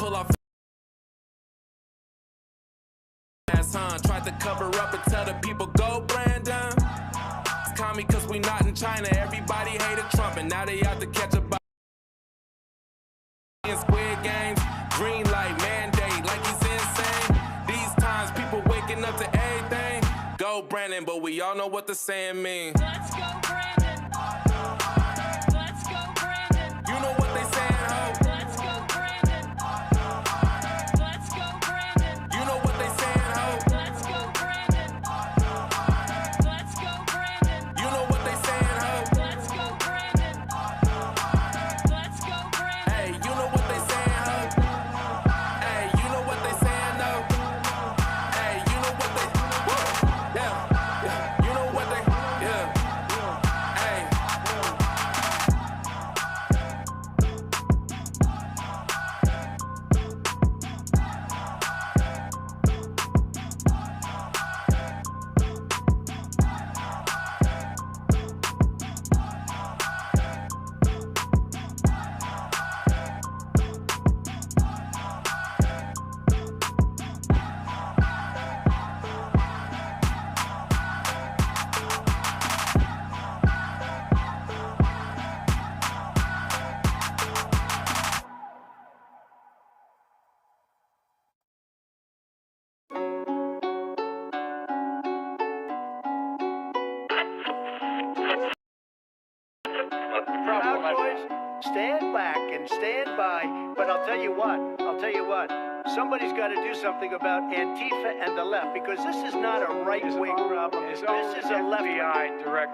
pull off ass, huh? Tried to cover up and tell the people, go Brandon. It's commie cause we not in China. Everybody hated Trump and now they out to catch a body. In Squid Games, green light mandate like he's insane. These times people waking up to everything. Go Brandon, but we all know what the saying mean. Let's go Brandon. Let's go Brandon. You know what they saying, ho? Let's go Brandon. Let's go Brandon. You know what they saying, ho? Let's go Brandon. Let's go Brandon. You know what they saying, ho? Let's go Brandon. Let's go Brandon. Hey, you know what they saying, ho? Hey, you know what they saying, though? Hey, you know what they, yeah, you know what they, yeah, hey. Proud Boys, stand back and stand by. But I'll tell you what, somebody's got to do something about Antifa and the left, because this is not a right-wing problem. This is a left-wing.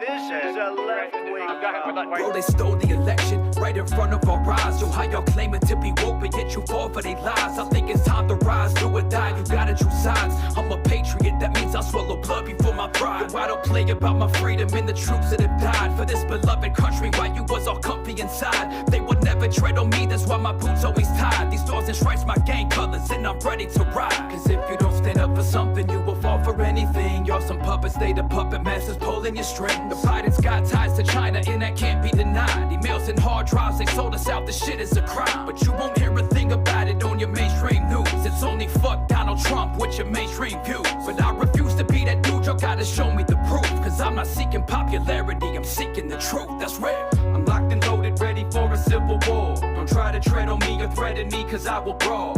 This is a left-wing problem. Bro, they stole the election right in front of our eyes. Yo, how y'all claiming to be woke, but yet you fall for they lies. I think it's time to rise, do or die, you gotta choose sides. I'm a patriot, that means I'll swallow blood before my pride. Yo, I don't play about my freedom and the troops that have died for this beloved country while you was all comfy inside. They would never tread on me, that's why my boots always tied. These stars and stripes my gang colors, and I'm ready to ride. Cause if you don't stand up for something, you will fall for anything. Y'all some puppets, they the puppet masters pulling your strings. The Biden's got ties to China, and that can't be denied. Emails and hard drives, they sold us out, the shit is a crime. But you won't hear a thing about it on your mainstream news. It's only fuck Donald Trump with your mainstream views. But I refuse to be that dude, y'all gotta show me the proof. Cause I'm not seeking popularity, I'm seeking the truth, that's real. I'm locked and loaded, ready for a civil war. Don't try to tread on me or threaten me, cause I will brawl.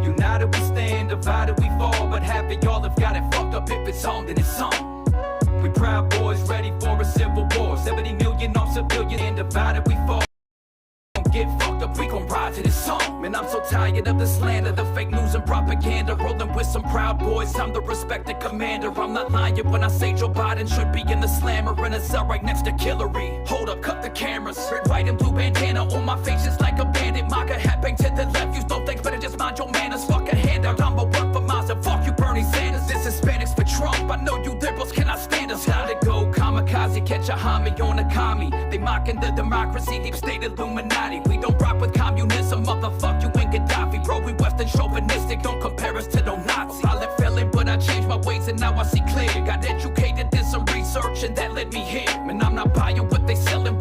United we stand, divided we fall. But half of y'all have got it fucked up. If it's on, then it's on. We proud boys, ready for a civil war. 70 million off civilian, and divided we fall. Don't get fucked up, we gon' ride to this song. Man, I'm so tired of the slander, the fake news and propaganda. Rolling with some proud boys, I'm the respected commander. I'm not lying when I say Joe Biden should be in the slammer, in a cell right next to Hillary. Hold up, cut the cameras. Red, white, and blue bandana on my face, just like a bandit. MAGA hat bang to the left, use no thanks, better just mind your manners. Fuck a handout, I'ma work for miles, and fuck you Bernie Sanders. This Hispanics for Trump, I know you liberals cannot stand us. How to go kamikaze, catch a homie on a commie. They mocking the democracy, deep state Illuminati. We don't rock with communism, motherfuck you ain't Gaddafi. Bro, we Western chauvinistic, don't compare us to no Nazi. Violent felon, but I changed my ways and now I see clear. Got educated, did some research, and that led me here. Man, I'm not buying what they selling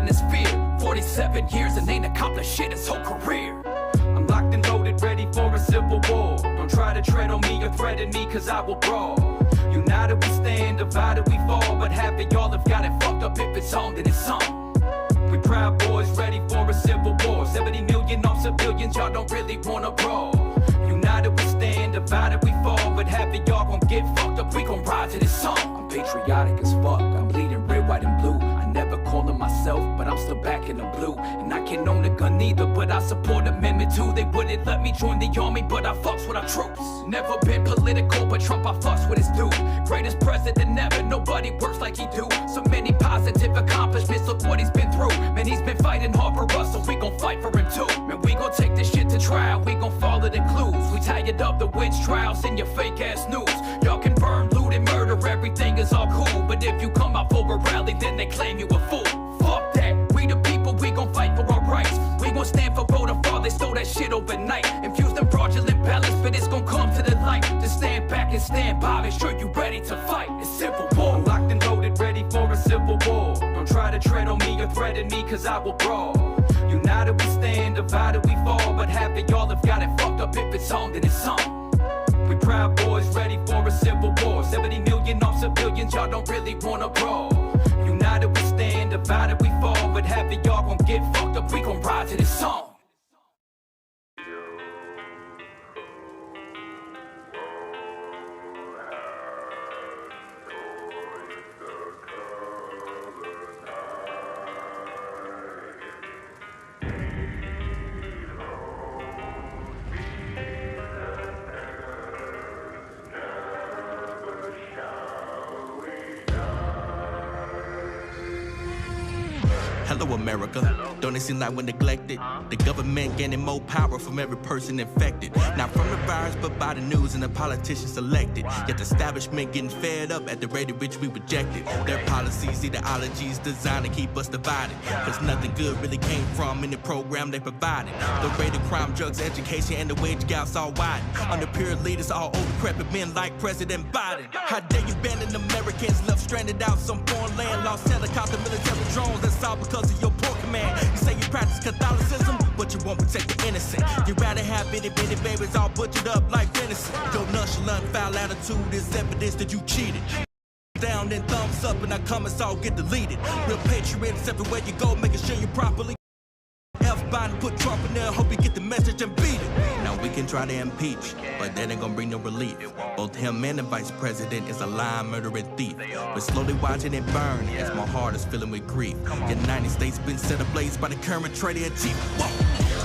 is fear. 47 years and ain't accomplished shit his whole career. I'm locked and loaded, ready for a civil war. Don't try to tread on me or threaten me, cause I will brawl. United we stand, divided we fall. But half of y'all have got it fucked up. If it's on, then it's on. We proud boys, ready for a civil war. 70 million off civilians, y'all don't really wanna brawl. United we stand, divided we fall. But half of y'all gon' get fucked up, we gon' ride to this song. I'm patriotic as fuck, I'm bleeding red, white, and blue. I never call it myself, but I'm still back in the blue. And I can't own a gun either, but I support Amendment 2. They wouldn't let me join the army, but I fucks with our troops. Never been political, but Trump I fucks with his dude. Greatest president ever, nobody works like he do. So many positive accomplishments, look what he's been through. Man, he's been fighting hard for us, so we gon' fight for him too. Man, we gon' take this shit to trial, we gon' follow the clues. We tired of the witch trials and your fake ass news. Y'all can burn, loot, and murder, everything is all cool. But if you come out for a rally, then they claim you a fool. Fuck that, we the people, we gon' fight for our rights. We gon' stand for voter fraud, they stole that shit overnight. Infuse them fraudulent ballots, but it's gon' come to the light. Just stand back and stand by, make sure you ready to fight. It's civil war. I'm locked and loaded, ready for a civil war. Don't try to tread on me or threaten me, cause I will brawl. United we stand, divided we fall. But half of y'all have got it up. If it's on, then it's on. We proud boys ready for a civil war. 70 million off civilians, y'all don't really wanna brawl. United we stand, divided we fall. But half of y'all gon' get fucked up, we gon' ride to this song. Hello, America. Don't it seem like we're neglected? The government gaining more power from every person infected. Not from the virus, but by the news and the politicians elected. Yet the establishment getting fed up at the rate at which we rejected. Their policies, ideologies designed to keep us divided. Cause nothing good really came from any program they provided. The rate of crime, drugs, education, and the wage gaps all widen. Under pure leaders, all old decrepit men like President Biden. How dare you abandon Americans left stranded out some foreign land? Lost helicopter, military drones, that's all because of your poor command. You say you practice Catholicism, but you won't protect the innocent. You'd rather have bitty babies all butchered up like venison. Your nonchalant foul attitude is evidence that you cheated. Down then thumbs up and our comments all get deleted. Real patriots everywhere you go, making sure you properly Biden put Trump in there, hope you get the message and beat it. Now we can try to impeach, but that ain't gonna bring no relief. Both him and the vice president is a lying, murdering thief. We're slowly watching it burn as my heart is filling with grief. The United States been set ablaze by the current traitor in chief. Whoa.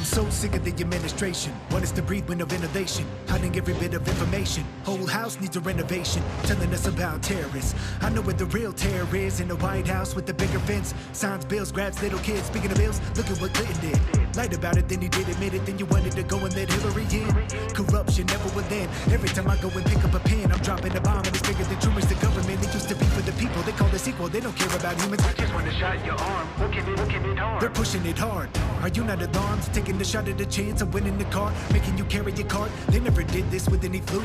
So sick of the administration. Want us to breathe wind of innovation, hiding every bit of information. Whole house needs a renovation, telling us about terrorists. I know where the real terror is, in the White House with the bigger fence. Signs, bills, grabs little kids. Speaking of bills, look at what Clinton did. Lied about it, then he did admit it. Then you wanted to go and let Hillary in. Corruption never will end. Every time I go and pick up a pen, I'm dropping a bomb and it's bigger than Truman's the government. It used to be for the people. They call this equal. They don't care about humans. I just want to shot your arm. Look at it hard. They're pushing it hard. Are you not alarmed? Taking the shot at a chance of winning the car, making you carry your card. They never did this with any flu.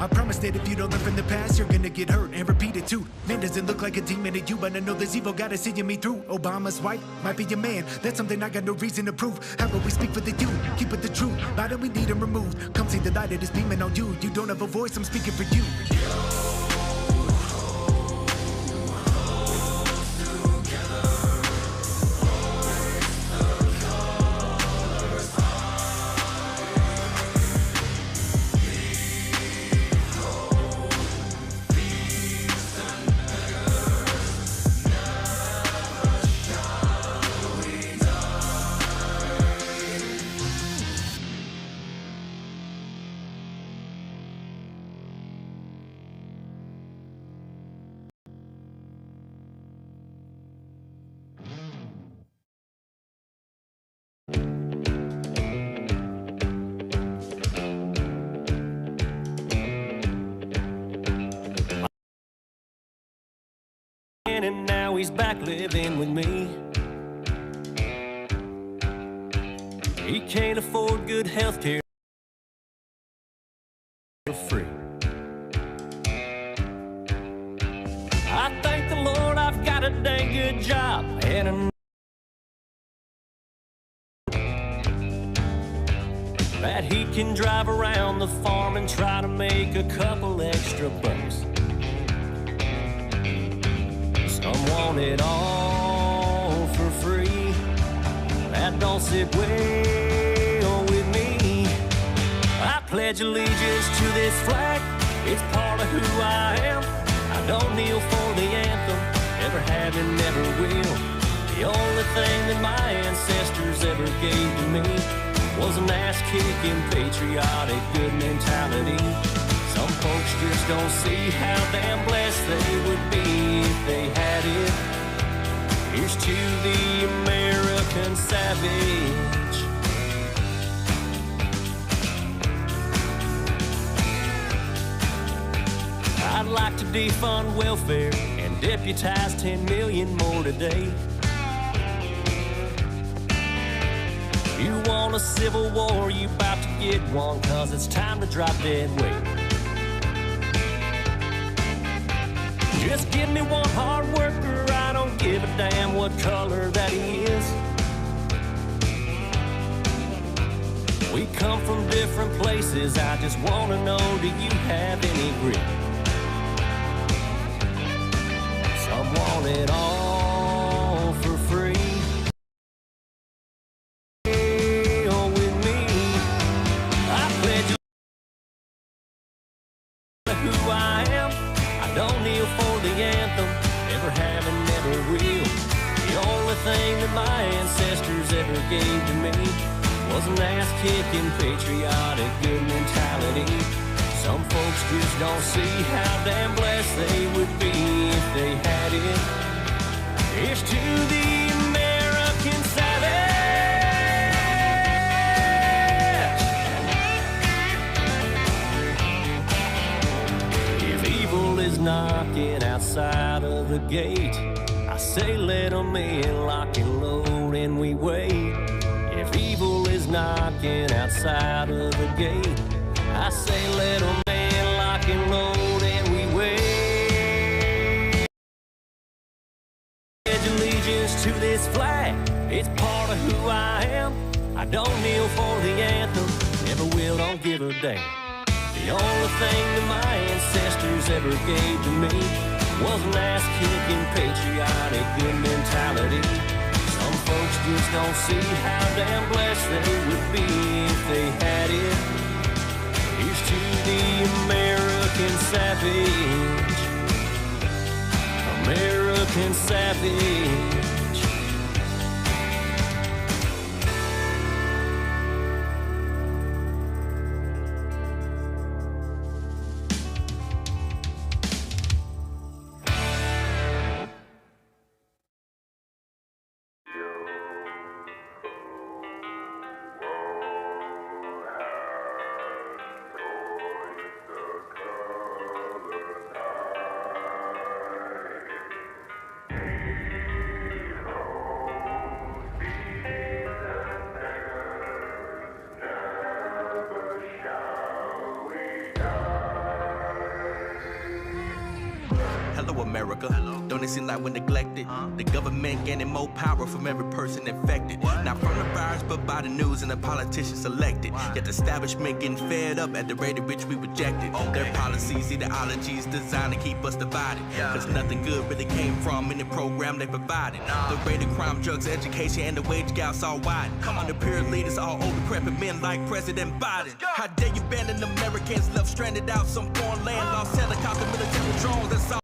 I promise that if you don't learn from the past, you're gonna get hurt and repeat it too. Man doesn't look like a demon to you, but I know there's evil gotta see me through. Obama's wife might be your man. That's something I got no reason to prove. How about we speak for the youth? Keep it the truth. Why do we need him removed? Come see the light that is beaming on you. You don't have a voice, I'm speaking for you. And now he's back living with me. He can't afford good health care for free. I thank the Lord I've got a dang good job and that he can drive around the farm and try to make a couple extra bucks. Some want it all for free. That don't sit well with me. I pledge allegiance to this flag. It's part of who I am. I don't kneel for the anthem. Never have and never will. The only thing that my ancestors ever gave to me was an ass-kicking, patriotic, good mentality. Some folks just don't see how damn blessed they would be if they had it. Here's to the American savage. I I'd like to defund welfare and deputize 10 million more today. You want a civil war, you about to get one, 'cause it's time to drop dead weight. Just give me one hard worker, I don't give a damn what color that he is. We come from different places, I just wanna know, do you have any grit? Some want it all for free. Or with me, I pledge who I am. I don't kneel for the anthem, never have and never will. The only thing that my ancestors ever gave to me was an ass-kicking, patriotic, good mentality. Some folks just don't see how damn blessed they would be if they had it. Here's to the American savage. If evil is knocking outside of the gate, I say let them in, lock and load, and we wait. If evil is knocking outside of the gate, I say let them in, lock and load, and we wait. Pledge allegiance to this flag, it's part of who I am. I don't kneel for the anthem, never will, don't give a damn. The only thing that my ancestors ever gave to me was an ass-kicking, patriotic, good mentality. Some folks just don't see how damn blessed they would be if they had it. Here's to the American savage. American savage. Hello, America. Don't it seem like we're neglected? The government gaining more power from every person infected. Not from the virus, but by the news and the politicians elected. Yet the establishment getting fed up at the rate at which we rejected. Their policies, ideologies designed to keep us divided. Cause nothing good really came from any program they provided. The rate of crime, drugs, education, and the wage gaps all wide. The peer leaders all old decrepit men like President Biden. How dare you abandon Americans left stranded out some foreign land? Lost helicopter, military drones, that's all.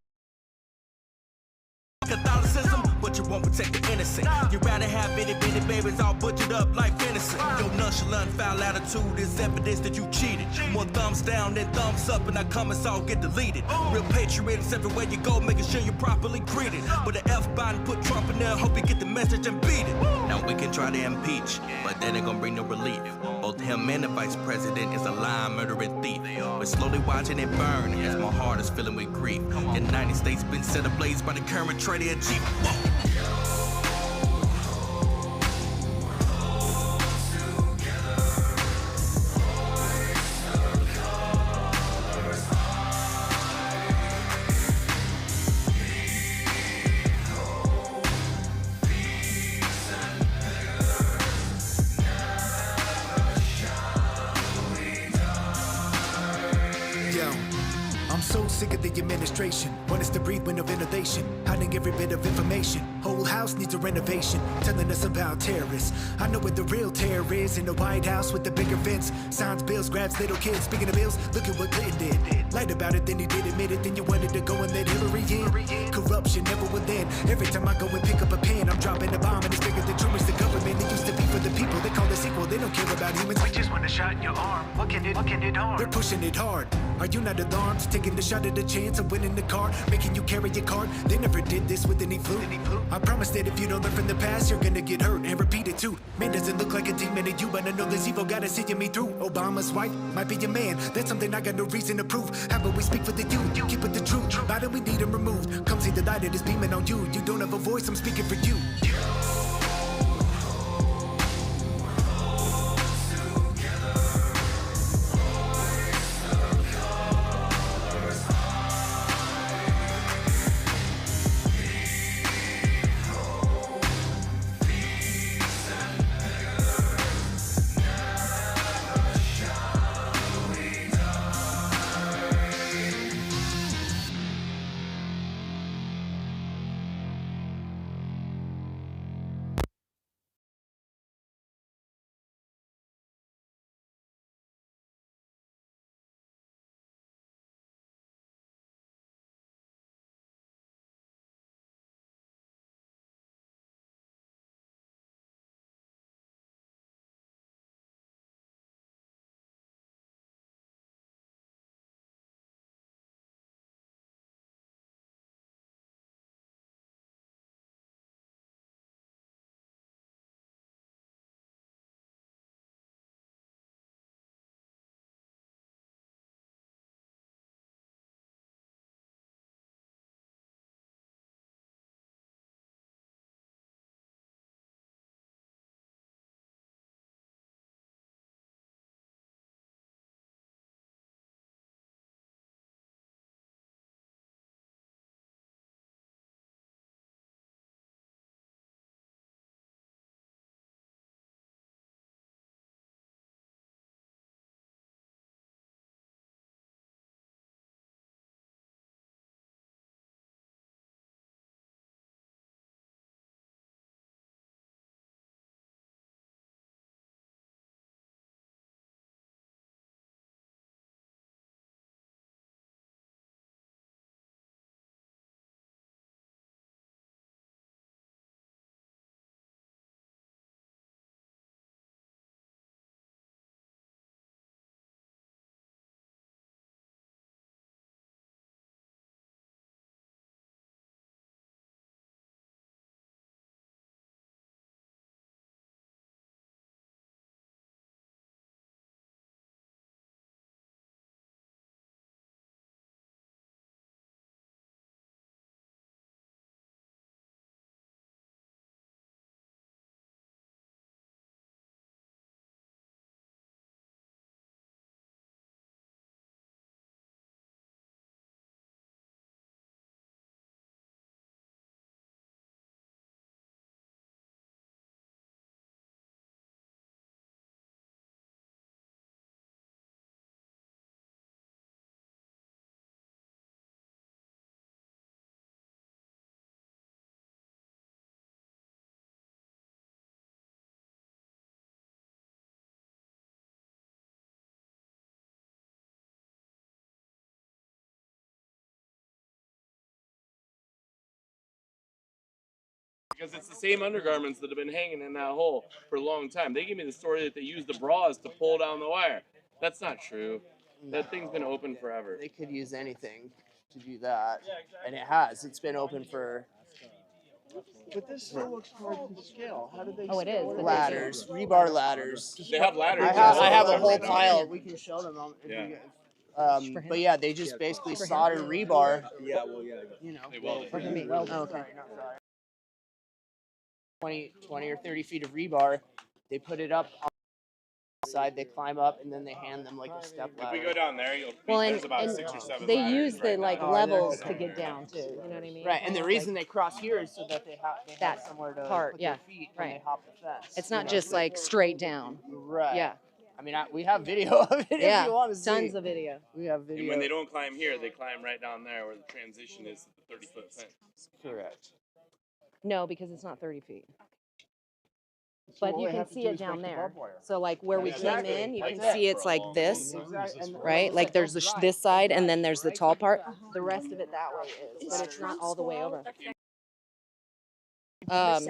Catholicism, but you won't protect the innocent. You'd rather have bitty babies all butchered up like venison. Your nonchalant, foul attitude is evidence that you cheated. More thumbs down than thumbs up, and our comments all get deleted. Real patriots everywhere you go, making sure you're properly greeted. But the F Biden put Trump in there, hope you get the message and beat it. Now we can try to impeach, but that ain't gonna bring no relief. Both him and the vice president is a lying, murdering thief. We're slowly watching it burn as my heart is filling with grief. The United States been set ablaze by the current traitor in chief. Whoa. I'm so sick of the administration. Want us to breathe wind of innovation, hiding every bit of information. Whole house needs a renovation, telling us about terrorists. I know what the real terror is, in the White House with the bigger fence. Signs, bills, grabs little kids. Speaking of bills, look at what Clinton did. Lied about it, then he did admit it. Then you wanted to go and let Hillary in. Corruption never will end. Every time I go and pick up a pen, I'm dropping a bomb and it's bigger than Truman's the government. It used to be for the people, they call us equal. they don't care about humans. We just want a shot in your arm. What can it harm? They're pushing it hard. Are you not alarmed? Taking the shot at a chance of winning the car, making you carry your card. They never did this with any flu. I promise that if you don't learn from the past, you're gonna get hurt and repeat it too. Man doesn't look like a demon to you, but I know this evil gotta see me through. Obama's wife might be your man. That's something I got no reason to prove. How about we speak for the youth? Keep it the truth. Why do we need him removed? Come see the light that is beaming on you. You don't have a voice, I'm speaking for you. Because it's the same undergarments that have been hanging in that hole for a long time. They gave me the story that they used the bras to pull down the wire. That's not true. That thing's been open forever. They could use anything to do that, and it has. It's been open for. But this still looks hard to scale. How do they? Oh, it is. Ladders, rebar ladders. They have ladders. I have a whole pile. We can show them. Yeah. But yeah, they just basically solder rebar. Yeah, well, yeah. You know. They welded. For him. Oh, sorry, not sorry. 20 or 30 feet of rebar. They put it up on the side. They climb up, and then they hand them like a step If we ladder. go down there, you'll Well, there's about 6 or 7 they ladders use the right like now. levels to get down too. You know what I mean? Right, and the reason they cross here is so that they have That somewhere to part, put yeah, their feet when right. they hop the fence. It's not just like straight down. Right. Yeah. I mean, we have video of it Yeah. if you want to see. Tons of video. We have video. And when they don't climb here, they climb right down there where the transition is to the 30-foot fence. Correct. No, because it's not 30 feet. So But all you they can have to see do it is down make the there. barbed wire. So like where we Exactly. came in, you Like can that see for it's a like long this, Exactly. right? Like there's this side, and then there's the tall part. The rest of it that way is, but it's not all the way over. I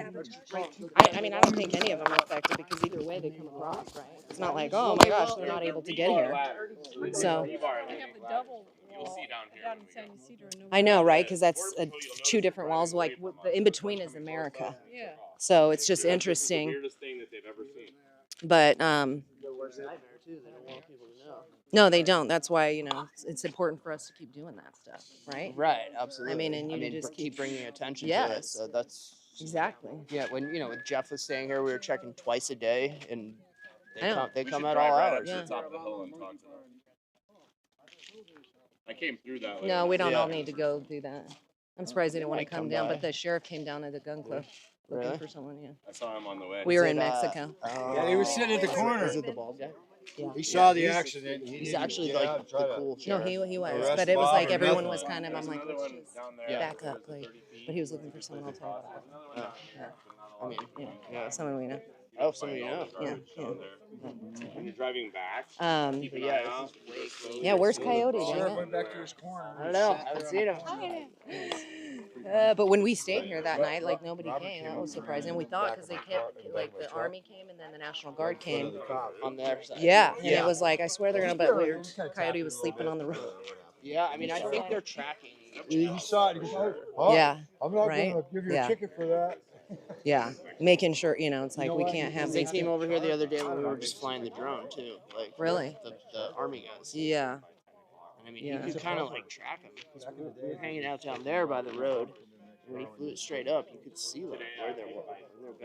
mean, I don't think any of them are affected because either way they come across, right? It's not like, oh my gosh, they're not able to get here. So They have the double wall down in San Ysidro. I know, right? Because that's two different walls. Like the in between is America. Yeah. So it's just interesting. Weirdest thing that they've ever seen. But The worst nightmare too. They don't want people to know. no, they don't. That's why it's important for us to keep doing that stuff, right? Right. Absolutely. I mean, and you just keep bringing attention to it. Yes. So that's exactly. yeah. When when Jeff was staying here, we were checking twice a day, and I know. they We come should at drive all right hours. up to the top of the hill and talk to them. I came through that way. No, we don't Yeah. all need to go do that. I'm surprised they didn't want to might come come down, by. but the sheriff came down at the gun club looking Really? for someone. Yeah, I saw him on the way. we were Is in it, Mexico. Yeah, he was sitting at the corner. Is it the bald guy? Yeah. He saw the accident. He He's didn't actually get like out and the try to- cool No, sheriff. he was, Arrest but it was Bob like or everyone nothing. was kind of. I'm like, Another let's one just down there. Yeah. back up, like. But he was looking for someone. I'll tell you about that. Another one down I mean, Yeah, someone we know. oh, somebody you know. Yeah, yeah. When you're driving back, Um, keep an Yeah, eye this out. yeah. Where's Coyote? Dang Sheriff it. went back to his corner. I don't know. I haven't seen him. But when we stayed here that night, like nobody came. That was surprising. We thought because they kept like the army came and then the National Guard came. On the other side. Yeah, and Yeah. it was like I swear they're gonna. But Coyote was sleeping on the road. Yeah, I mean, I think they're tracking. He saw it. He goes, oh, Yeah, I'm not right? going to give you Yeah. a ticket for that. yeah. Making sure it's like we can't have They these. came over here the other day when we were just flying the drone too. Like Really? the army guys. Yeah. And I mean, Yeah. you could kind of like track them because we were hanging out down there by the road. And when he flew it straight up, you could see like where they're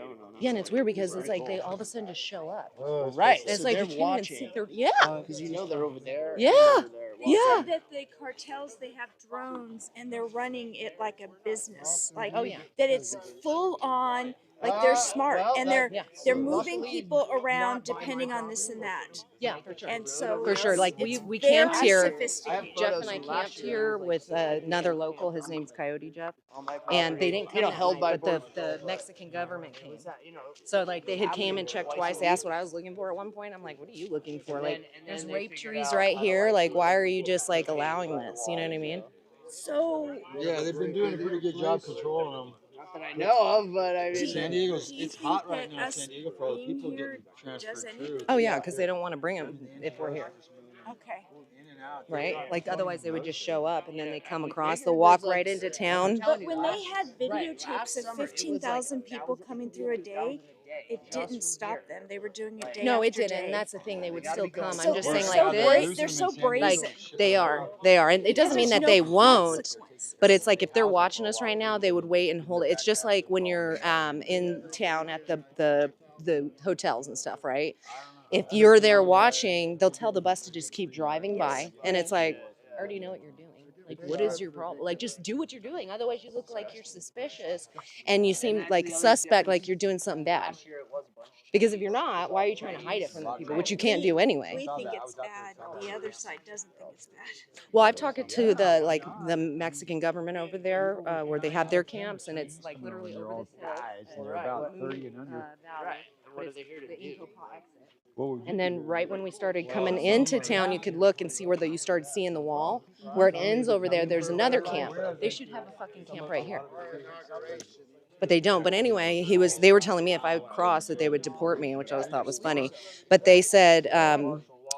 going on. Yeah, and it's weird because it's like they all of a sudden just show up. Right. It's so like they're you can't watching. even see. Yeah. Because you know they're over there. Yeah. they're over there watching. Yeah. That the cartels, they have drones and they're running it like a business, like Oh yeah. that it's full on, like they're smart and they're moving people around depending on this and that. Yeah, for sure. And so For sure. Like it's we very camped here. sophisticated. Jeff and I camped here with another local. His name's Coyote Jeff, On my property. and they didn't come You know, that held night, by but the Mexican government came. You know, So like they had came and checked twice. They asked what I was looking for at one point. I'm like, what are you looking for? And Like then there's they rape figured trees out right how to, here. like, Like why are you just like allowing this? You know what I mean? So Yeah, they've been doing a pretty good job controlling not that I know of, but I them. mean, San Diego's, do you it's think hot right that now in us San Diego for all the being people here getting does transferred anything? through. Oh yeah, because they don't want to bring them if we're here, okay. In and out. right? Like otherwise they would just show up and then they come across. They'll walk right into town. But when they had videotapes of 15,000 people coming through a day, it didn't stop them. They were doing it day No, after it didn't. day. And that's the thing. They would still come. So I'm just they're saying so like brave. this. They're so Like brazen. they are, and it doesn't mean There's that they no won't. consequence. But it's like if they're watching us right now, they would wait and hold it. It's just like when you're in town at the hotels and stuff, right? If you're there watching, they'll tell the bus to just keep driving by, and it's like, I already know what you're doing. Like, what is your problem? Like, just do what you're doing. Otherwise, you look like you're suspicious, and you seem like suspect, like you're doing something bad. Because if you're not, why are you trying to hide it from the people, which you can't do anyway? We think it's bad. The other side doesn't think it's bad. Well, I've talked to the Mexican government over there where they have their camps, and it's like literally over this hill. and they're about 30 and under. Valley. What are they here to The do? Eco-Pa exit. What would you And then right when we started coming into town, you could look and see where you started seeing the wall. Where it ends over there, there's another camp. They should have a fucking camp right here. But they don't. But anyway, they were telling me if I crossed that they would deport me, which I always thought was funny. But they said,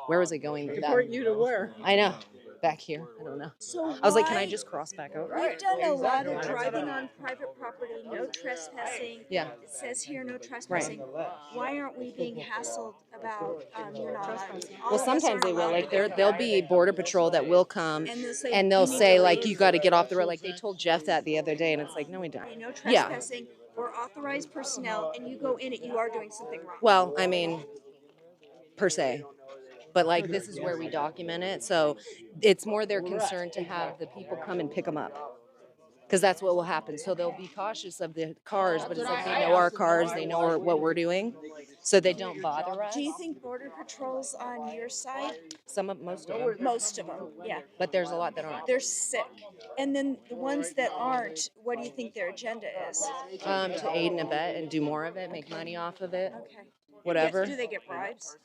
where was it going? Deport you to where? I know. Back here. I don't know. So I was like, can I why- just cross back over? We've done a lot of driving on private property, no trespassing. Yeah. It says here no trespassing. Why aren't we being hassled about you're not allowed? All Well, of us sometimes aren't they will. allowed Like to go there'll there. be border patrol that will come, And they'll say, and "You they'll need say to like leave." you got to get off the road. Like they told Jeff that the other day, and it's like no, we don't. Okay, no Yeah. trespassing. We're authorized personnel, and you go in it, you are doing something wrong. Well, I mean, per se. But like this is where we document it, so it's more their concern to have the people come and pick them up, because that's what will happen. So they'll be cautious of the cars, but it's like they know our cars, they know what we're doing, so they don't bother us. Do you think border patrol's on your side? Most of them, Most of them, yeah. but there's a lot that aren't. They're sick. And then the ones that aren't, what do you think their agenda is? To aid and abet and do more of it, make money off of it. Okay. whatever. Do they get bribes?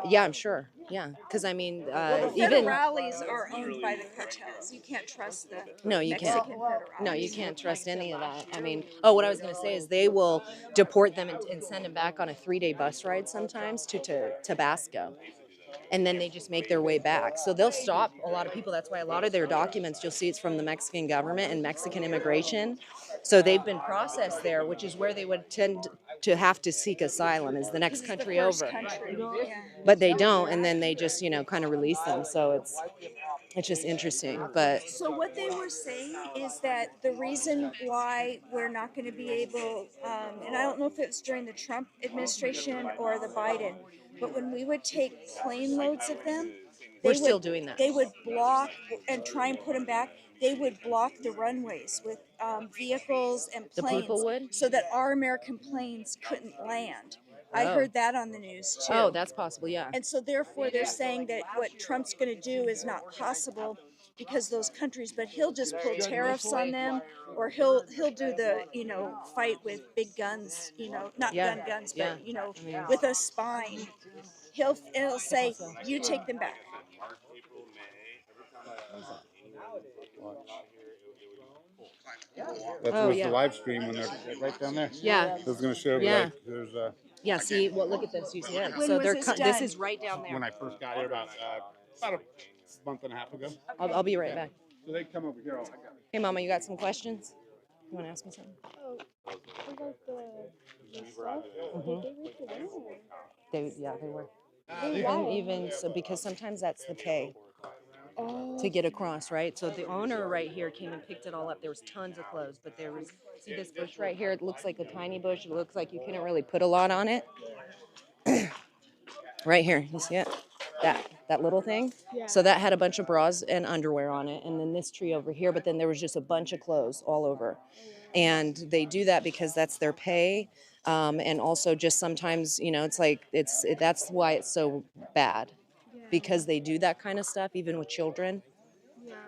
Yeah, I'm sure. Yeah, because I mean, Well, the even federales are owned by the cartels. You can't trust the no, you can't. Mexican federales. No, you can't trust any of that. I mean, oh, what I was going to say is they will deport them and send them back on a 3-day bus ride sometimes to Tabasco. And then they just make their way back. So they'll stop a lot of people. That's why a lot of their documents, you'll see it's from the Mexican government and Mexican immigration. So they've been processed there, which is where they would tend to have to seek asylum, is the next country over. But they don't, and then they just, kind of release them. So it's just interesting. But So what they were saying is that the reason why we're not going to be able, and I don't know if it was during the Trump administration or the Biden, but when we would take plane loads of them, we're still doing that. They would block and try and put them back. They would block the runways with vehicles and The planes, people would? so that our American planes couldn't land. I Oh. heard that on the news too. Oh, that's possible, yeah. And so therefore they're saying that what Trump's going to do is not possible because those countries, but he'll just pull tariffs on them, or he'll do the fight with big guns, not Yeah, guns, yeah. but I mean- with a spine. He'll say you take them back. That Oh, was yeah. the live stream when they're right down there. Yeah. It was going to show Yeah. like there's Yeah, see, well, look at this. You see it? When So was they're this this done? is right down there. when I first got here about a month and a half ago. I'll be right back. So they come over here. Oh, I got it. Hey, Mama, you got some questions? You want to ask me something? They were. Even so, because sometimes that's the pay to get across, right? So the owner right here came and picked it all up. There was tons of clothes, but there was, see this bush right here? It looks like a tiny bush. It looks like you couldn't really put a lot on it. Right here, you see it? That little thing? Yeah. So that had a bunch of bras and underwear on it. And then this tree over here, but then there was just a bunch of clothes all over. And they do that because that's their pay. And also just sometimes, it's like, that's why it's so bad. Because they do that kind of stuff, even with children.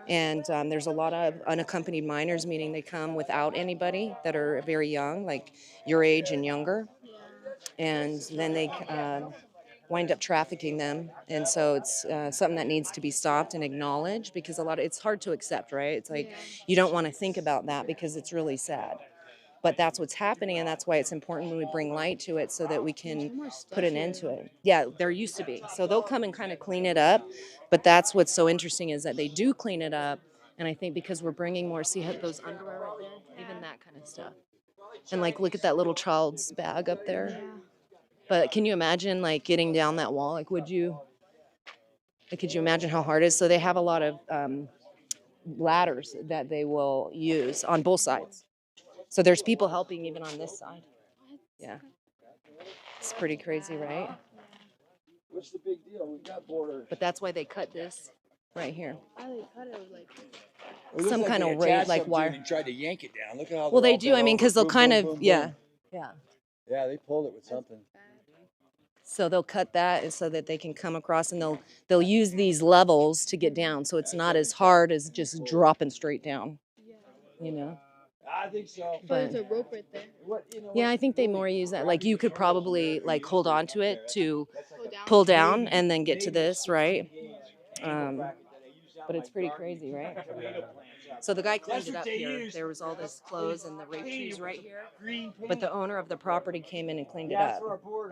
And there's a lot of unaccompanied minors, meaning they come without anybody that are very young, like your age and younger. And then they wind up trafficking them. And so it's something that needs to be stopped and acknowledged, because it's hard to accept, right? It's like you don't want to think about that because it's really sad. But that's what's happening, and that's why it's important when we bring light to it so that we can put an end to it. Yeah, there used to be. So they'll come and kind of clean it up, but that's what's so interesting is that they do clean it up, and I think because we're bringing more, see those underwear right there? Even that kind of stuff. And like, look at that little child's bag up there. But can you imagine like getting down that wall? Like, could you imagine how hard it is? So they have a lot of ladders that they will use on both sides. So there's people helping even on this side. Yeah. It's pretty crazy, right? What's the big deal? We got border. But that's why they cut this right here. They cut it like. It looks Some like kind they of raid, attached like something wire. and tried to yank it down. Look at how. Well, they're they all do. I bent mean, over. because they'll Boom, kind boom, of, boom, yeah, boom. yeah. Yeah, they pulled it with something. So they'll cut that so that they can come across, and they'll use these levels to get down, so it's not as hard as just dropping straight down. You know. I think so. But, There's a rope right there. yeah, I think they more use that. Like you could probably like hold on to it to pull down and then get to this, right? But it's pretty crazy, right? So the guy cleaned it up here. There was all this clothes and the rape trees right here. But the owner of the property came in and cleaned it up.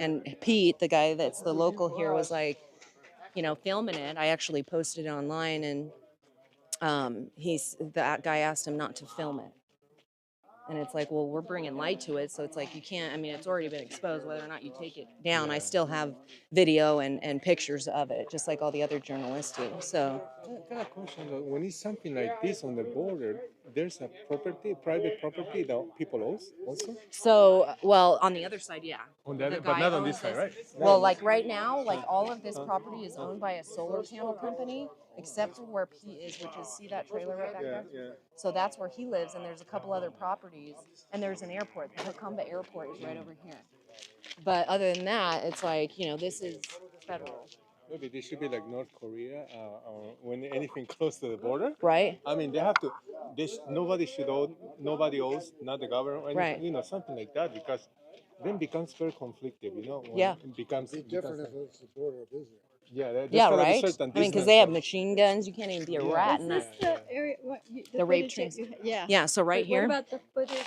And Pete, the guy that's the local here, was like, filming it. I actually posted it online, and that guy asked him not to film it. And it's like, well, we're bringing light to it, so it's like you can't. I mean, it's already been exposed. Whether or not you take it down, I still have video and pictures of it, just like all the other journalists do. So, I got a question though. When it's something like this on the border, there's a private property that people own also? Well, on the other side, yeah. On the other, The but guy not on owns this side, right? Well, like right now, like all of this property is owned by a solar panel company, except for where Pete is, which is, see that trailer right back there? Yeah. So that's where he lives, and there's a couple other properties, and there's an airport. The Hokamba Airport is right over here. But other than that, it's like, this is federal. Maybe this should be like North Korea, or when anything close to the border. Right. I mean, they have to. Nobody owes, not the government, or Right. anything, something like that, because then becomes very conflicted, you know. When Yeah. it becomes It'd be different if like, it's the border of Israel. yeah, there's Yeah, gotta be right. certain I mean, because distance they have of- machine guns. You can't even be a Yeah. rat Is in this that. the area? The rape footage that trains. you- yeah. Yeah. So right But here. What about the footage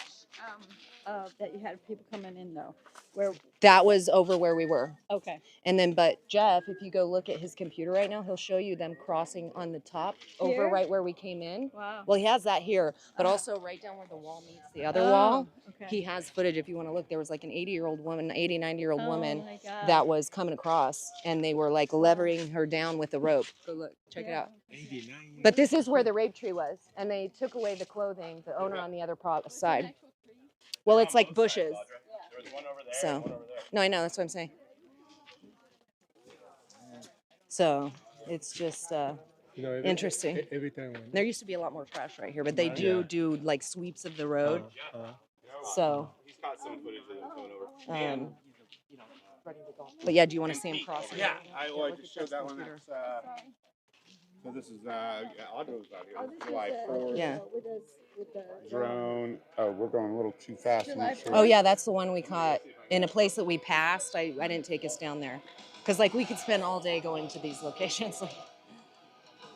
that you had people coming in though? Where That was over where we were. okay. And then, but Jeff, if you go look at his computer right now, he'll show you them crossing on the top over Here? right where we came in. Wow. Well, he has that here, but also right down where the wall meets the other Oh, wall. okay. He has footage if you want to look. There was like an 80-year-old woman, 80, 90-year-old Oh woman my God. that was coming across and they were like levering her down with the rope. Go look, check it Yeah. out. But this is where the rape tree was. And they took away the clothing, the owner on the other side. Well, it's like bushes. So, no, I know, that's what I'm saying. So it's just You know, interesting. Every time. There used to be a lot more trash right here, but they do like sweeps of the road. So, but yeah, do you want to see him crossing? Yeah, I just showed that one. That's, so this is Audrey's out here. July 4th. Yeah. Drone. Oh, we're going a little too fast. I'm not sure. Oh yeah, that's the one we caught in a place that we passed. I didn't take us down there because like we could spend all day going to these locations.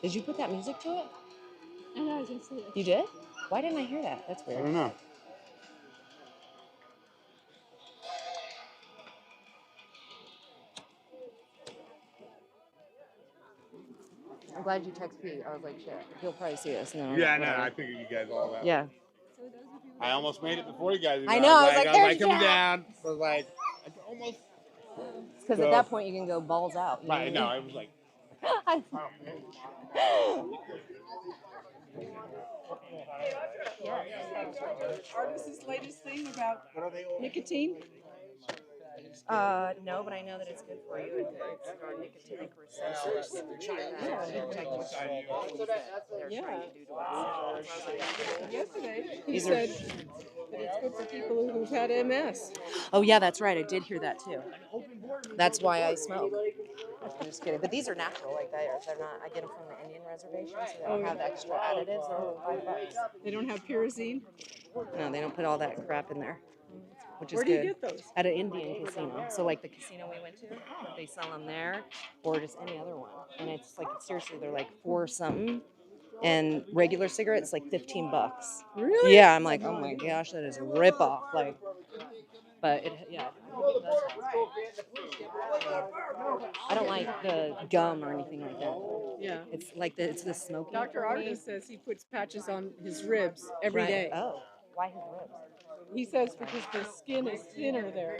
Did you put that music to it? I know, I was gonna say that. You did? Why didn't I hear that? That's I weird. don't know. I'm glad you text Pete. I was like, shit, he'll probably see us. No. Yeah, I know. I figured you guys all that. Yeah. I almost made it before you guys. I know. I was like, there's coming Jack. down. I was like, almost. Because at that point you can go balls out. You know Right. what No, I it was like. What is this latest thing about nicotine? No, but I know that it's good for you. It's our nicotinic receptors. Yeah. Yesterday, he said that it's good for people who've had MS. Oh yeah, that's right. I did hear that too. That's why I smoke. I'm just kidding. But these are natural, like they're not. I get them from the Indian reservation, so they don't have extra additives. They're $5. They don't have pyrazine. No, they don't put all that crap in there, which is Where do you good. get those? At an Indian casino. So like the casino we went to, they sell them there, or just any other one. And it's like seriously, they're like $4 something, and regular cigarettes like $15. Really? Yeah, I'm like, oh my gosh, that is a ripoff. Like, but yeah. I don't like the gum or anything like that. Yeah. It's like it's the smoking. Dr. for me. Arda says he puts patches on his ribs every Right. day. Oh, why his ribs? He says because the skin is thinner there.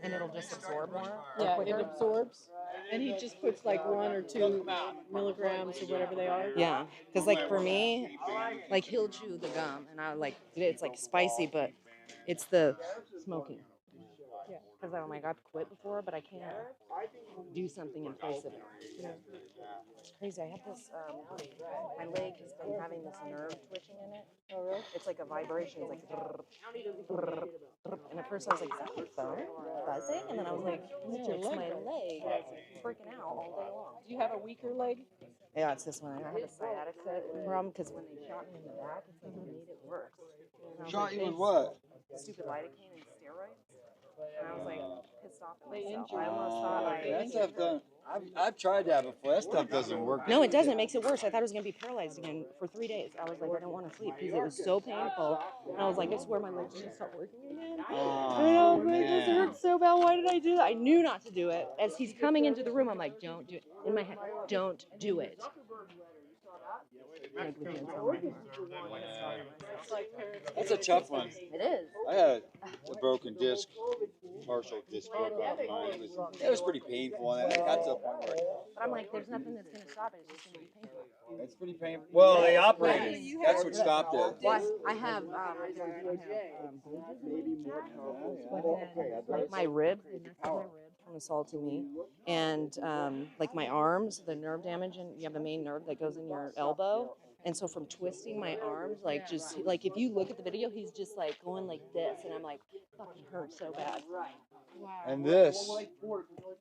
And it'll just absorb more? Yeah, quicker? it absorbs. And he just puts like 1 or 2 milligrams or whatever they are. Yeah, because like for me, like he'll chew the gum, and I like it's like spicy, but it's the smoking. Yeah. Because I'm like I've quit before, but I can't do something in place of it. Yeah. It's crazy. I have this. My leg has been having this nerve twitching in it. Oh really? It's like a vibration. It's like. Brrr, brrr. And at first I was like, is that my phone buzzing? And then I was like, no, It's your it's leg. my leg. It's freaking out all day long. Do you have a weaker leg? Yeah, it's this one. I have a sciatica problem because when they shot me in the back, it's like it made it worse. And I was Shot like, you with thanks. what? Stupid lidocaine and steroids. And I was like pissed off at They myself. injured I almost you. thought That I. stuff doesn't. I've tried that before. That stuff doesn't work. No, it doesn't. It makes it worse. I thought I was gonna be paralyzed again for 3 days. I was like, I don't want to sleep because it was so painful. And I was like, I swear my legs are gonna start working again. And I was like, this hurts so bad. Why did I do that? I knew not to do it. As he's coming into the room, I'm like, don't do it. In my head, don't do it. That's a tough one. It is. I had a broken disc, partial disc broke off mine. It was pretty painful, and it got to a point where But I'm like, there's nothing that's gonna stop it. It's just gonna be painful. it's pretty painful. Well, they operated. That's what stopped it. Well, I have like my ribs, they messed up my ribs from assaulting me, and like my arms, the nerve damage, and you have the main nerve that goes in your elbow. And so from twisting my arms, like just like if you look at the video, he's just like going like this, and I'm like, fucking hurts so bad. And this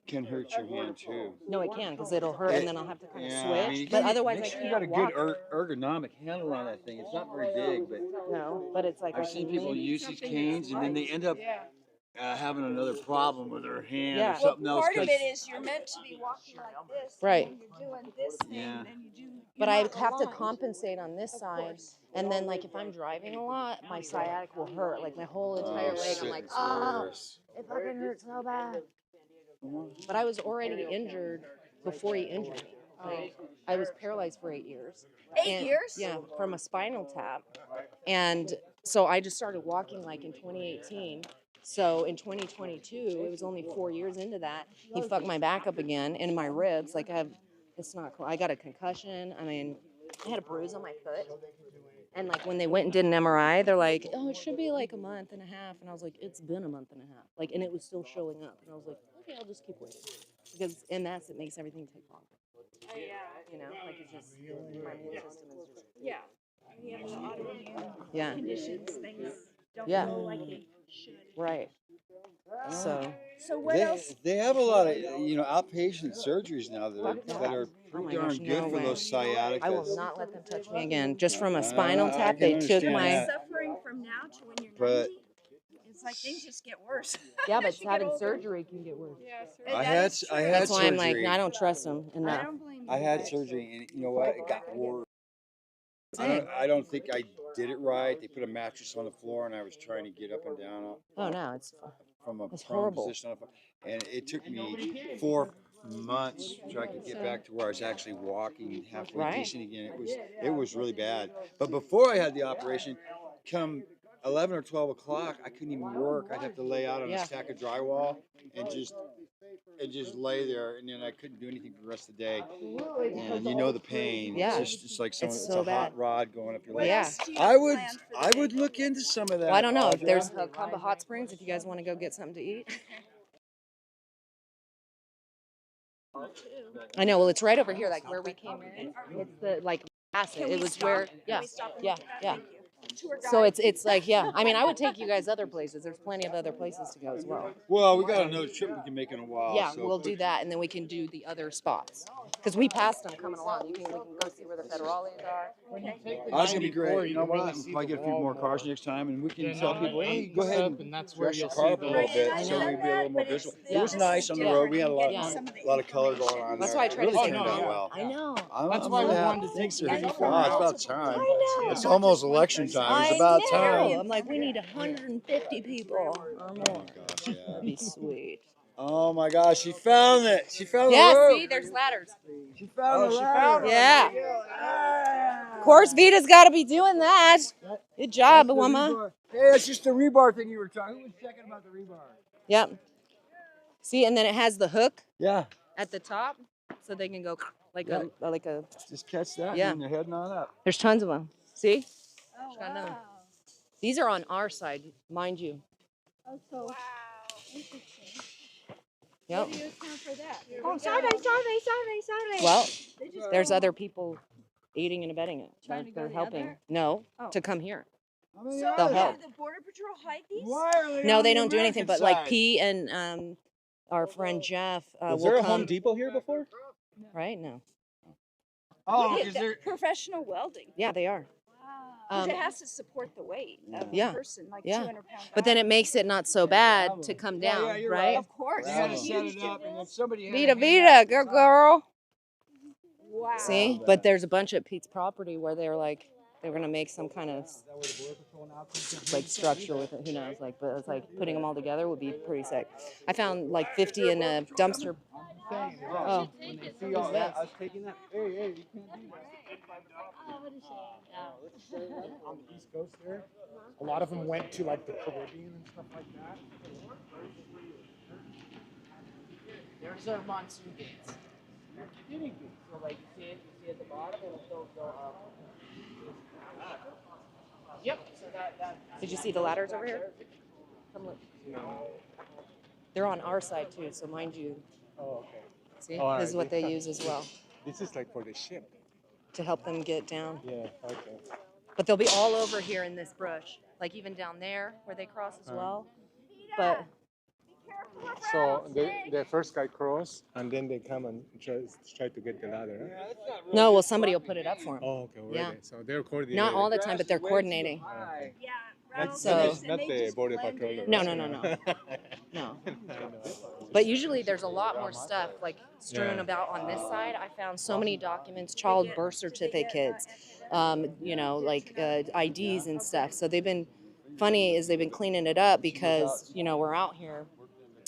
can hurt your hand too. No, it can because it'll hurt, and then I'll have to kind of Yeah, switch. I mean, but otherwise, make I sure can't you got a walk. good ergonomic handle on that thing. It's not very big, but No, but it's like I've seen people use these canes and then they end up having another problem with her hand Yeah. or something else. Part of 'cause- it is you're meant to be walking like this. Right. And you're doing this thing, Yeah. and then you do. You're But I not have to aligned. compensate on this side, and then like if I'm driving a lot, my sciatic will hurt. Like my whole entire leg, I'm shit, like, it's oh, worse. it fucking hurts so bad. But I was already injured before he injured me. Like, I was paralyzed for 8 years. 8 years? Yeah, from a spinal tap. And so I just started walking like in 2018. So in 2022, it was only 4 years into that, he fucked my back up again and my ribs. Like it's not cool. I got a concussion. I mean, I had a bruise on my foot. And like when they went and did an MRI, they're like, oh, it should be like a month and a half. And I was like, it's been a month and a half. Like, and it was still showing up. And I was like, okay, I'll just keep waiting. Because in that, it makes everything take longer. Oh, yeah. You know, like it's just, my immune system is just. Yeah. You have the autoimmune Yeah. conditions, things don't Yeah. go like they should. Right. So. So what else? They have a lot of outpatient surgeries now that are Oh pretty my darn gosh, good no for way. those sciaticas. I will not let them touch me again. Just from a spinal tap, I they can took understand my. that. Suffering from now to when you're But 90, it's like things just get worse. Yeah, but As you get having older. surgery can get worse. Yeah, I had That's why I'm surgery. like, I don't trust them I enough. don't blame you. I had surgery, and you know what? It got worse. I don't think I did it right. They put a mattress on the floor, and I was trying to get up and down Oh no, it's from a It's prone horrible. position. And it took me 4 months so I could get back to where I was actually walking halfway Right. decent again. It was really bad. But before I had the operation, come 11 or 12 o'clock, I couldn't even work. I'd have to lay out on a stack of drywall and just lay there, and then I couldn't do anything for the rest of the day. And you know the pain. Yeah. It's like It's it's so a bad. hot rod going up your leg. Yeah. I would look into some of that. Well, I don't know if Audra. there's a couple of hot springs if you guys want to go get something to eat. I know. Well, it's right over here, like where we came in. It's the like acid. Can It we was stop? where, Can yeah, we stop and yeah, look at that? yeah. Thank you. Tour So guide. it's like, yeah. I mean, I would take you guys other places. There's plenty of other places to go as well. Well, we got another trip we can make in a while. Yeah, so we'll do that, and then we can do the other spots. Because we passed them coming along. We can go see where the federales are. That's gonna be great. You know what? We'll probably get a few more cars next time, and we can tell people, hey, go ahead and dress your car up a little bit, so we'd be a little more visible. It was nice on the road. We had a lot of color going on That's there. why I It tried to really say turned out well. I know. That's why we wanted to take some. It's about time. I know. It's almost election time. It's about time. I'm like, we need 150 people or more. Gosh, yeah. That'd be sweet. Oh my gosh, she found it. She found Yeah, the rope. see, there's ladders. She found the ladder. Yeah. Of course, Vita's got to be doing that. Good job, woman. Hey, it's just the rebar thing you were talking. Who was checking about the rebar? Yep. See, and then it has the hook. Yeah. At the top, so they can go like a. Just catch that. Yeah. And then you're heading on up. There's tons of them. See? Oh, Got none. wow. These are on our side, mind you. Oh, so wow. Interesting. Yep. What do you account for that? Oh, sorry. Well, They just there's go- other people aiding and abetting it. Trying to go They're the helping. other? No, Oh. to come here. So They'll help. did the Border Patrol hide these? Why are they No, on they the don't do anything. American But like side? P and our friend Jeff Was will there a come. Home Depot here before? Right? No. Oh, Look at is that there? professional welding. Yeah, they are. Wow. It has to support the weight of Yeah. a person, like Yeah. 200-pound But then it makes it not so bad to come down, Yeah, you're right? Of course. You had to It's a set huge it up, and then difference. somebody had Vita, to hang Vita, good girl. Wow. See, but there's a bunch at Pete's property where they're like, they're gonna make some kind of like structure with it. Who knows? Like, but it's like putting them all together would be pretty sick. I found like 50 in a dumpster. Oh, See all that? I was taking that. Hey, you can't do that. On the East Coast there, a lot of them went to like the Caribbean and stuff like that. there's our monsoon gates. So like you see at the bottom, it'll go up. Yep. So that. Did you see the ladders over here? Come look. They're on our side too, so mind you. Oh, okay. See, All this is right. what they use as well This is like for the ship. to help them get down. Yeah, okay. But they'll be all over here in this brush, like even down there where they cross as well. But So the first guy cross, and then they come and try to get the ladder. Huh? no, well, somebody will put it up for them. Oh, okay, already. Yeah. So they're coordinating. Not all the time, but they're coordinating. Yeah. So not the border patrol. no, no, no, no, no. But usually there's a lot more stuff like strewn about on this side. I found so many documents, child birth certificates, you know, like IDs and stuff. So they've been funny is they've been cleaning it up because you know we're out here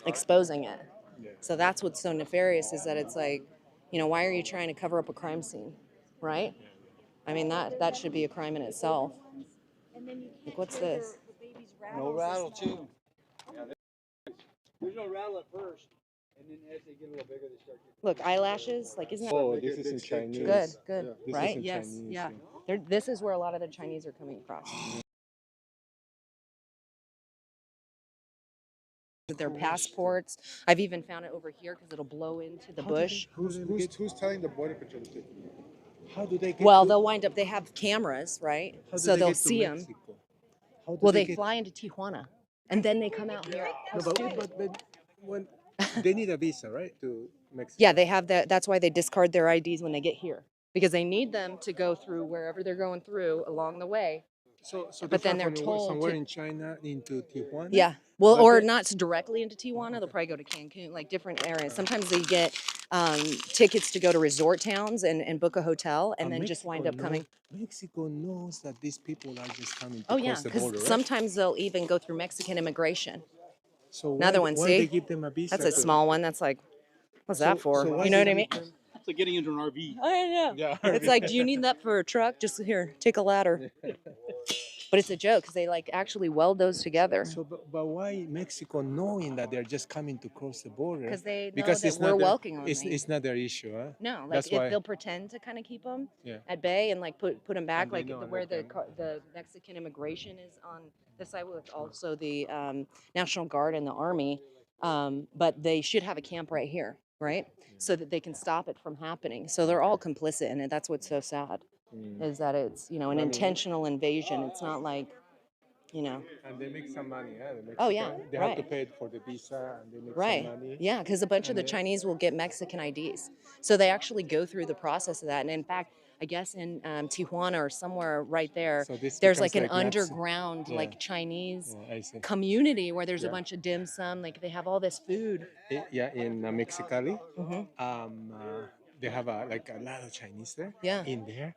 exposing it. So that's what's so nefarious is that it's like, you know, why are you trying to cover up a crime scene, right? I mean that should be a crime in itself. Like what's this? No rattle too. There's no rattle at first, and then as they get a little bigger, they start getting. Look, eyelashes, like isn't that Oh, this is in Chinese. good, good, Yeah. This is right? in Yes, Chinese, yeah. yeah. This is where a lot of the Chinese are coming across. Their passports. I've even found it over here because it'll blow into the bush. Who's telling the border patrol to? How do they get? Well, they'll wind up. They have cameras, right? So they'll see them. Well, they fly into Tijuana, and then they come out here. How stupid. But when they need a visa, right, to Mexico? Yeah, they have that. That's why they discard their IDs when they get here because they need them to go through wherever they're going through along the way. So but then they're told somewhere in China into Tijuana. Yeah, well, or not directly into Tijuana. They'll probably go to Cancun, like different areas. Sometimes they get tickets to go to resort towns and book a hotel, and then just wind up coming. Mexico knows that these people are just coming to Oh yeah, cross the because border, right? sometimes they'll even go through Mexican immigration. So Another one, why see? they give them a visa That's a to- small one. That's like, what's that for? so why You know what they I mean? give them- It's like getting into an RV. I know. Yeah, It's like, do you need that for a truck? Just here, take a ladder. But it's a joke because they like actually weld those together. So, but why Mexico knowing that they're just coming to cross the border? 'Cause they know because that it's we're not their- welcoming It's, them. it's not their issue, huh? No, like That's if why. they'll pretend to kind of keep them Yeah. at bay and like put them back, And they like know where they the Mexican immigration is on this side with also the National Guard and the Army, but they should have a camp right here, right? So that they can stop it from happening. So they're all complicit in it. That's what's so sad, is that it's an intentional invasion. It's not like, you know. And they make some money, huh? Oh, yeah, They right. have to pay for the visa, and they make Right. some money. Yeah, because a bunch of the And they- Chinese will get Mexican IDs. So they actually go through the process of that. And in fact, I guess in Tijuana or somewhere right there, So this there's like an becomes like Mexico. underground Yeah. like Chinese Yeah, I see. community where there's a Yeah. bunch of dim sum. Like they have all this food. Yeah, in Mexicali, Mhm. they have like a lot of Chinese there. Yeah. In there,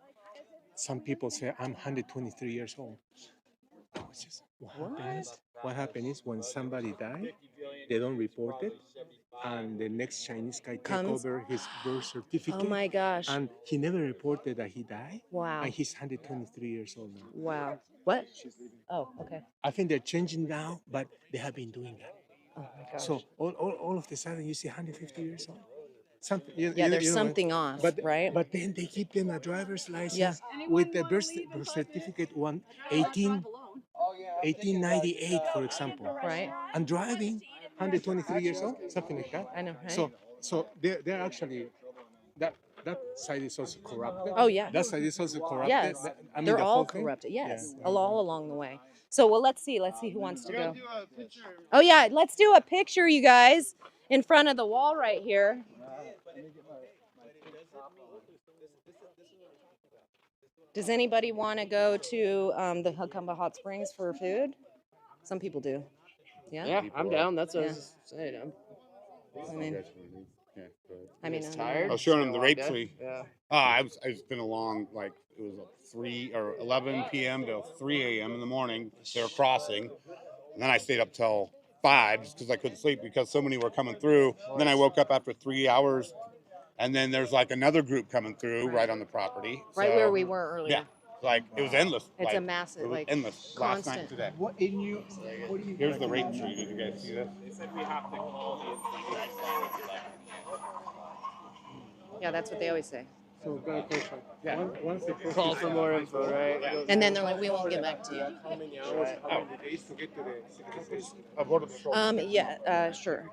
some people say I'm 123 years old. Which is what happens is when somebody dies, they don't report it, and the next Chinese guy take Comes? over his birth certificate. Oh my gosh. And he never reported that he died. Wow. And he's 123 years old now. Wow. What? Oh, okay. I think they're changing now, but they have been doing that. Oh my gosh. So all of a sudden you see 150 years old. Something, Yeah, there's something off, right? But then they give them a driver's license Yeah. with the birth certificate 1898, for example. Right. And driving 123 years old, something like that. I know, right? So they're actually that side is also corrupted. Oh, yeah. That side is also corrupted. Yes. I mean, They're the all whole thing. corrupted. Yes. Yeah. All along the way. So, well, let's see who wants to go. Oh, yeah. Let's do a picture, you guys, in front of the wall right here. Does anybody want to go to the Hucumba Hot Springs for food? Some people do. Yeah? Yeah, I'm down. That's what I Yeah. was saying. I mean, tired. I was showing them the Long rape day. tree. Yeah. It's been a long, like, it was 3 or 11 p.m. to 3 a.m. in the morning. They were crossing. And then I stayed up till 5 just because I couldn't sleep because so many were coming through. And then I woke up after 3 hours. And then there's like another group coming through right on the property. Right So, where we were earlier. Yeah. Like, it was endless. It's like, a massive, it was like, endless. Last night constant. and today. What do you? Here's the rape tree. Did you guys see this? They said we have to call Yeah, that's what they always say. So got a question. Yeah. Once they cross Call the for more info, right? And then they're like, we won't get back to you. How many hours? How many days to get to the civilization? Border Patrol. Yeah, sure.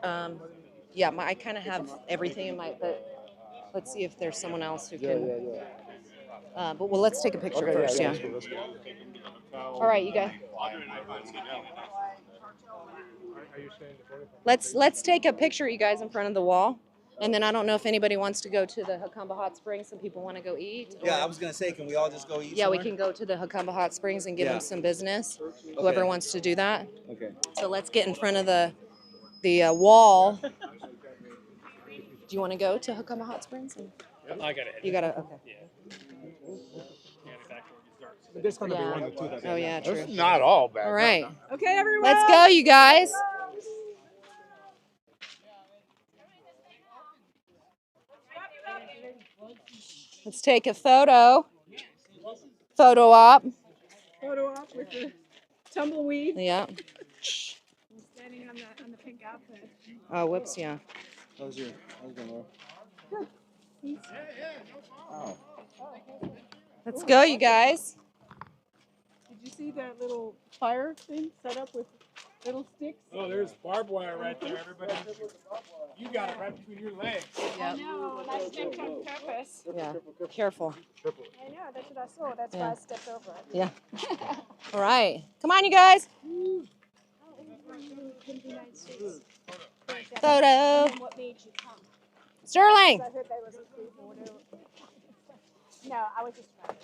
Yeah, I kind of have everything in my, but let's see if there's someone else who can. But well, let's take a picture first, yeah. All right, you guys. Let's take a picture, you guys, in front of the wall. And then I don't know if anybody wants to go to the Hakamba Hot Springs. Some people want to go eat. Yeah, or- I was gonna say, can we all just go eat? Yeah, we somewhere? can go to the Hakamba Hot Springs and give Yeah. them some business. Whoever Okay. wants to do that. Okay. So let's get in front of the wall. Do you want to go to Hakamba Hot Springs? I got it. You gotta. Okay. But there's gonna Yeah. be one or two that. Oh yeah, true. It's not all bad. All right. Okay, everyone. Let's go, you guys. Let's take a photo. Photo op. Photo op with the tumbleweed. Yeah. Standing on the pink outfit. Oh, whoops, yeah. How's your husband, Laura? Oh. Let's go, you guys. Did you see that little fire thing set up with little sticks? Oh, there's barbed wire right there, everybody. You got it right between your legs. I know, and I stepped on purpose. Yeah. Careful. I know, that's what I saw. That's why I stepped over it. Yeah. All right. Come on, you guys. Photo. What made you come? Sterling. I heard there was a group or whatever. No, I was just trying.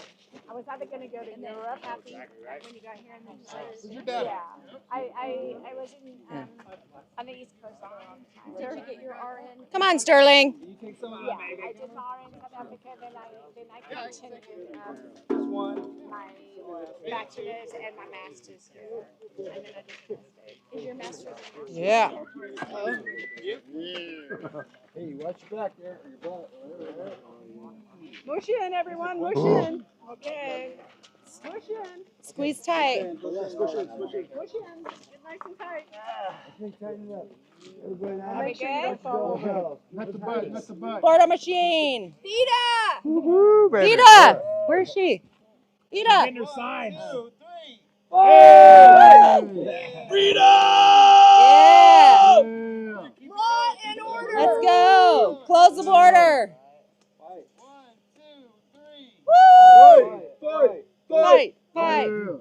I was either going to go to Europe happy when you got here and then just your dad? Yeah. I was in on the East Coast for a long time. Did you get your RN? Come on, Sterling. Yeah, I did my RN in South Africa, then I continued my bachelor's and my master's here. And then I did is your master's? Yeah. Hey, watch your back there. Your butt. Mush in, everyone. Mush in. Okay. Mush in. Squeeze tight. Squish it. Mush in. Get nice and tight. Okay, tighten it up. Everybody now. Make sure you don't fall over. Not the butt, not the butt. Photo machine. Vita! Woo-hoo, baby. Ida. Where is she? Ida. Getting her signs. Freedom! Law Yeah. and order! Let's go. Close the border. Woo! Fight. Fight. We're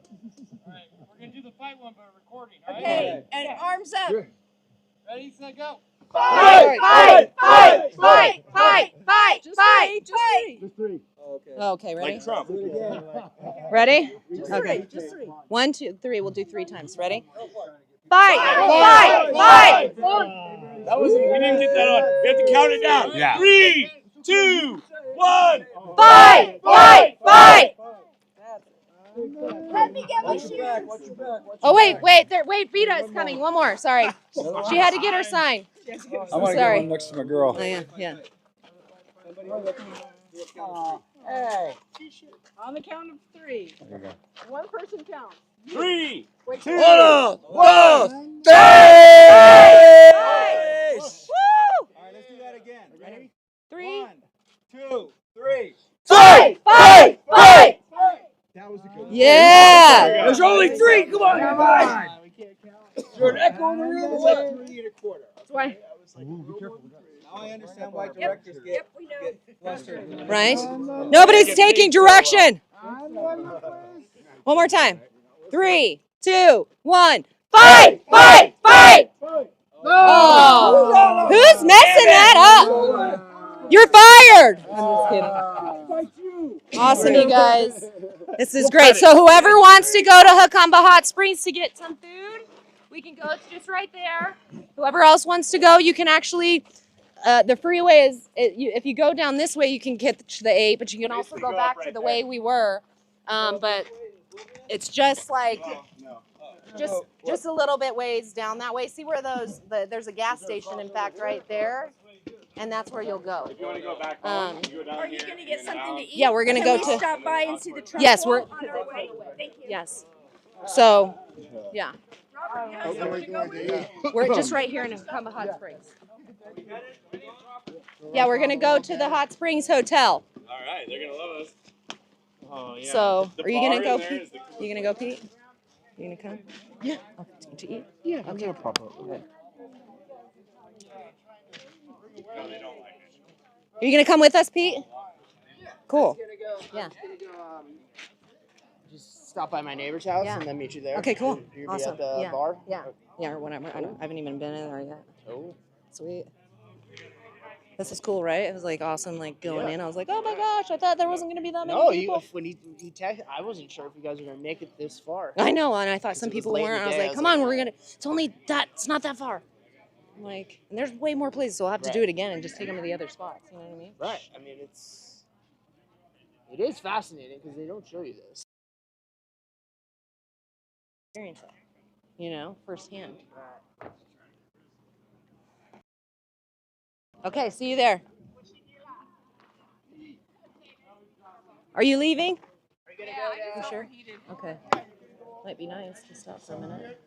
gonna do the fight one, but recording. All right? Okay, and arms up. Ready, set, go. Fight. Fight. Fight. Fight. Fight. Fight. Just Fight. three. Just three. Just three. Okay, ready? Like Trump. Do it again. Ready? Just Okay. three. Just three. 1, 2, 3. We'll do 3 times. Ready? Fight. Fight. Fight. That wasn't. We didn't get that on. We have to count it down. Yeah. 3, 2, 1. Fight. Fight. Fight. Let me get my Watch your back. Watch your back. Oh wait. Wait. Vita is coming. One more. Sorry. She had to get her sign. I want to Sorry. get one next to my girl. Oh yeah. Yeah. Hey. On the count of three. There you go. One person counts. 3, Wait. 2, 1, Woo! All right, let's do that again. Ready? 3. 1, 2, 3. Fight. Fight. Fight. That was a good one. Yeah. There's only 3. Come on, guys. We can't count. You're an echo in the room. That's What? 3 and a quarter. That's why. Ooh, be careful. Now I understand why directors get we know. flustered. Right? Nobody's taking direction. One more time. 3, 2, 1. Fight. Fight. Fight. Oh. Who's messing that up? You're fired. I'm just kidding. Awesome, you guys. This is great. So whoever wants to go to Hakamba Hot Springs to get some food, we can go. It's just right there. Whoever else wants to go, you can actually, the freeway is, if you go down this way, you can get to the 8, but you can also go back to the way we were. But it's just like, just a little bit ways down that way. See where there's a gas station, in fact, right there. And that's where you'll go. If you want to go back home, you go down Are you going to get something to eat? Yeah, we're gonna Can go we to- stop by and see the Trump Yes, wall we're- on our way? Thank you. Yes. So, yeah. Robert, you have somewhere to go with? We're just right here in Hakamba Hot Springs. Yeah, we're gonna go to the Hot Springs Hotel. All right, they're gonna love us. Oh yeah. So, The are you gonna bar go, in there Pete? is the You gonna go, Pete? You gonna come? Yeah. To eat? Yeah, I'm gonna pop up. Okay. Are you gonna come with us, Pete? Cool. Yeah. Just stop by my neighbor's house Yeah. and then meet you there. Okay, cool. You'll be Awesome. at the Yeah. bar? Yeah. Yeah, or whatever. I haven't even been in there yet. Oh. Sweet. This is cool, right? It was like awesome, like going Yeah. in. I was like, oh my gosh, I thought there wasn't gonna be that many No, people. when he texted, I wasn't sure if you guys were gonna make it this far. I know, and I thought 'Cause some it was people late in weren't. the I was day. like, come on, we're gonna. It's only that. It's not that far. I'm like, and there's way more places, so I'll have to do Right. it again and just take them to the other spots. You know what I mean? Right. I mean, it is fascinating because they don't show you this. Experience it, you know, firsthand. Okay, see you there. Are you leaving? You sure? Okay. Might be nice to stop for a minute.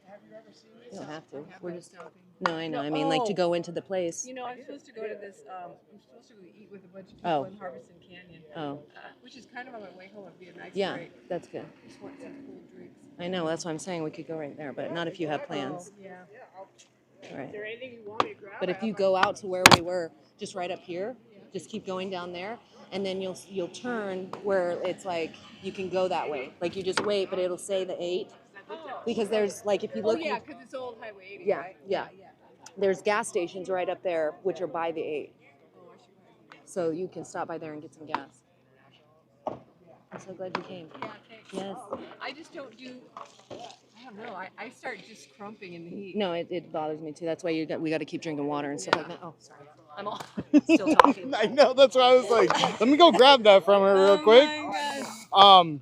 You don't have to. We're just. No, I know. I mean, like to go into the place. You know, I'm supposed to go to this. I'm supposed to go eat with a bunch of people Oh. in Harbison Canyon. Oh. Which is kind of on my way home. It'd be a nice Yeah, break. that's good. Just want some cool drinks. I know. That's what I'm saying. We could go right there, but not if you have plans. Oh, yeah. All right. Is there anything you want me to grab? But if you go out to where we were, just right up here, just keep going down there, and then you'll turn where it's like you can go that way. Like you just wait, but it'll say the 8, because there's like if you look. Oh yeah, because it's old Highway 80, Yeah, right? yeah. There's gas stations right up there, which are by the 8. So you can stop by there and get some gas. I'm so glad you came. Yeah, thanks. Yes. I just don't do. I don't know. I start just crumping in the heat. No, it bothers me too. That's why we got to keep drinking water and stuff like that. Oh, sorry. I'm all still talking. I know. That's why I was like, let me go grab that from her real quick. Oh my gosh.